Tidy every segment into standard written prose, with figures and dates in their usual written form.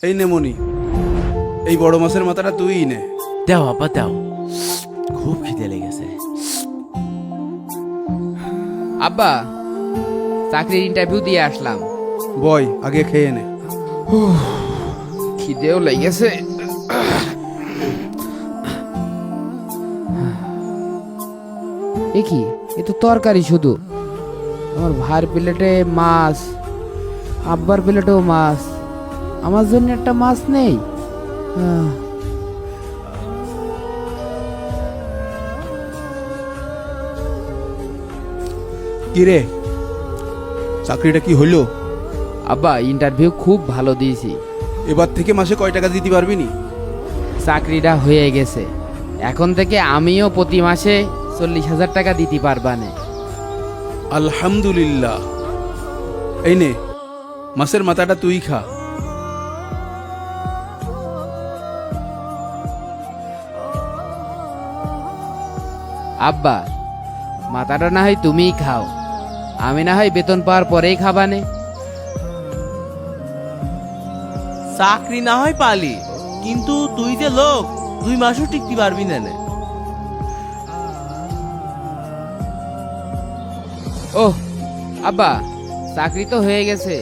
এই নে মনি, এই বড় মাছের মাথাটা তুই নে। দাও আব্বা দাও, খুব খিদে লেগেছে। আব্বা, চাকরির ইন্টারভিউ দিয়ে আসলাম। বয়, আগে খেয়ে নে। খিদেও লেগেছে। এ কি, এ তো তরকারি শুধু। আমার ভাইয়ের প্লেটে মাছ, আব্বার প্লেটেও মাছ, আমার জন্য একটা মাছ নেই। কি রে, চাকরিটা কি হইলো? আব্বা, ইন্টারভিউ খুব ভালো দিয়েছি। এবার থেকে মাসে কয় টাকা দিতে পারবি নি? চাকরিটা হয়ে গেছে, এখন থেকে আমিও প্রতি মাসে 40,000 টাকা দিতে পারবানে। আলহামদুলিল্লাহ। এই নে, মাছের মাথাটা তুই খা। আব্বা, মাথাটা না হয় তুমিই খাও, আমি না হয় বেতন পাওয়ার পরেই খাবানে। চাকরি না হয় পালি, কিন্তু তুই যে লোক 2 মাসও টিকতে পারবি না। ওহ আব্বা, চাকরি তো হয়ে গেছে,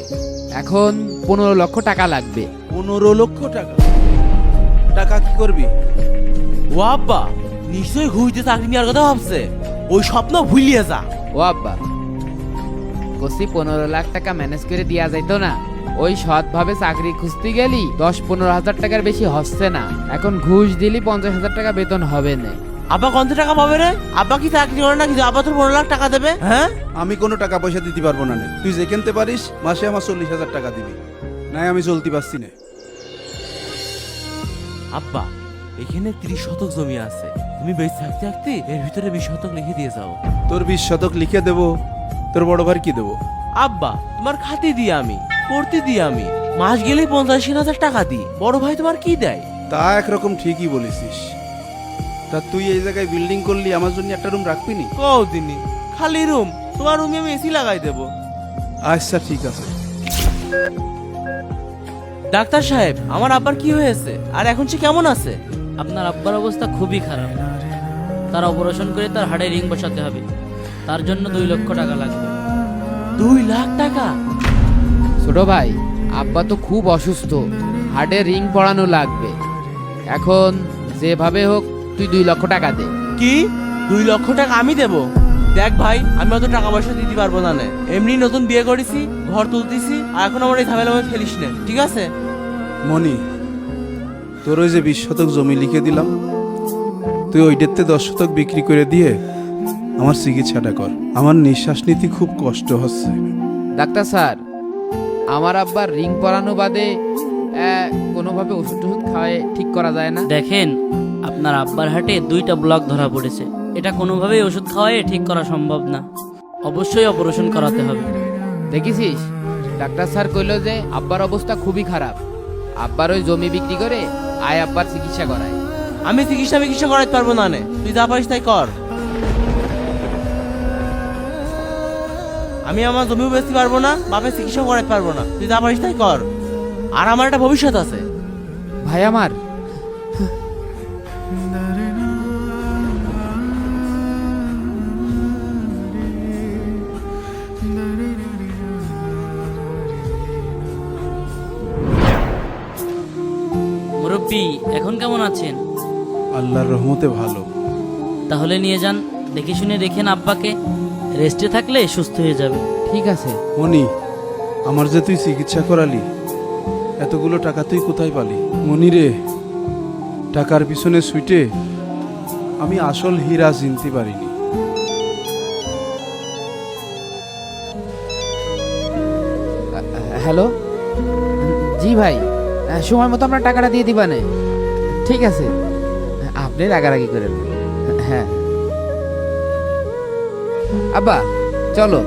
এখন 15 লক্ষ টাকা লাগবে। 15 লক্ষ টাকা? টাকা কি করবি? ও আব্বা, নিশ্চয়ই ঘুরতে চাকরি নেওয়ার কথা ভাবছে। ওই স্বপ্ন ভুলিয়ে যা। ও আব্বা, কষি 15 লাখ টাকা ম্যানেজ করে দেওয়া যাইতো না? ওই সৎভাবে চাকরি খুঁজতে গেলি 10-15 হাজার টাকার বেশি হচ্ছে না, এখন ঘুষ দিলি 50,000 টাকা বেতন হবে না। আব্বা কত টাকা পাবে রে? আব্বা কি চাকরি করে না? কিন্তু আব্বা তোর 15 লাখ টাকা দেবে? হ্যাঁ, আমি কোনো টাকা পয়সা দিতে পারবো না নে। তুই যে কিনতে পারিস মাসে আমার 40,000 টাকা দিবি, নাই আমি চলতে পারছি না। আব্বা এখানে 30 শতক জমি আছে, তুমি বেঁচে থাকতে থাকতে এর ভিতরে 20 শতক লিখে দিয়ে যাও। তোর 20 শতক লিখে দেবো, তোর বড় ভাই কি দেবো? আব্বা তোমার খাতে দিই আমি, পড়তে দিই আমি, মাস গেলেই 50,000 টাকা দিই। বড় ভাই তোমার কি দেয়? তা একরকম ঠিকই বলেছিস। তা তুই এই জায়গায় বিল্ডিং করলি, আমার জন্য একটা রুম রাখবি নি? কও দিনি, খালি রুম, তোমার রুমে আমি এসি লাগাই দেবো। আচ্ছা ঠিক আছে। ডাক্তার সাহেব, আমার আব্বার কি হয়েছে আর এখন সে কেমন আছে? আপনার আব্বার অবস্থা খুবই খারাপ, তার অপারেশন করে তার হাড়ে রিং বসাতে হবে, তার জন্য 2 লক্ষ টাকা লাগবে। 2 লাখ টাকা? ছোট ভাই, আব্বা তো খুব অসুস্থ, হার্টে রিং পড়ানো লাগবে। এখন যেভাবে হোক তুই 2 লক্ষ টাকা দে। কি 2 লক্ষ টাকা আমি দেব? দেখ ভাই, আমি অত টাকা পয়সা দিতে পারবো না। এমনি নতুন বিয়ে করেছি, ঘর তুলতেছি, আর এখন আমার এই ঝামেলা মধ্যে ফেলিস না, ঠিক আছে? মনি, তোর ওই যে 20 শতক জমি লিখে দিলাম, তুই ওইটাতে 10 শতক বিক্রি করে দিয়ে আমার চিকিৎসাটা কর। আমার নিঃশ্বাস নিতে খুব কষ্ট হচ্ছে। ডাক্তার স্যার, আমার আব্বার রিং পরানো বাদে কোনোভাবে ওষুধ টষুধ খাওয়ায় ঠিক করা যায় না? দেখেন, আপনার আব্বার হাটে 2টা ব্লক ধরা পড়েছে, এটা কোনোভাবেই ওষুধ খাওয়ায় ঠিক করা সম্ভব না, অবশ্যই অপারেশন করাতে হবে। দেখেছিস, ডাক্তার স্যার কইলো যে আব্বার অবস্থা খুবই খারাপ, আব্বার ওই জমি বিক্রি করে আব্বার চিকিৎসা করায়। আমি চিকিৎসা করাতে পারবো না। তুই যা পারিস তাই কর। আমি আমার জমিও বেচতে পারবো না, বাপের চিকিৎসা করাতে পারবো না। তুই যা পারিস তাই কর, আর আমার একটা ভবিষ্যৎ আছে। ভাই আমার, মুরব্বি এখন কেমন আছেন? আল্লাহর রহমতে ভালো। তাহলে নিয়ে যান, দেখে শুনে রেখেন আব্বাকে, রেস্টে থাকলে সুস্থ হয়ে যাবে। ঠিক আছে। মনি, আমার যে তুই চিকিৎসা করালি, এতগুলো টাকা তুই কোথায় পালি? মনি রে, টাকার পিছনে ছুটে আমি আসল হীরা চিনতে পারিনি। হ্যালো, জি ভাই, সময় মতো আপনার টাকাটা দিয়ে দিবানে। ঠিক আছে, আপনি রাগারাগি করেন। হ্যাঁ আব্বা, চলো।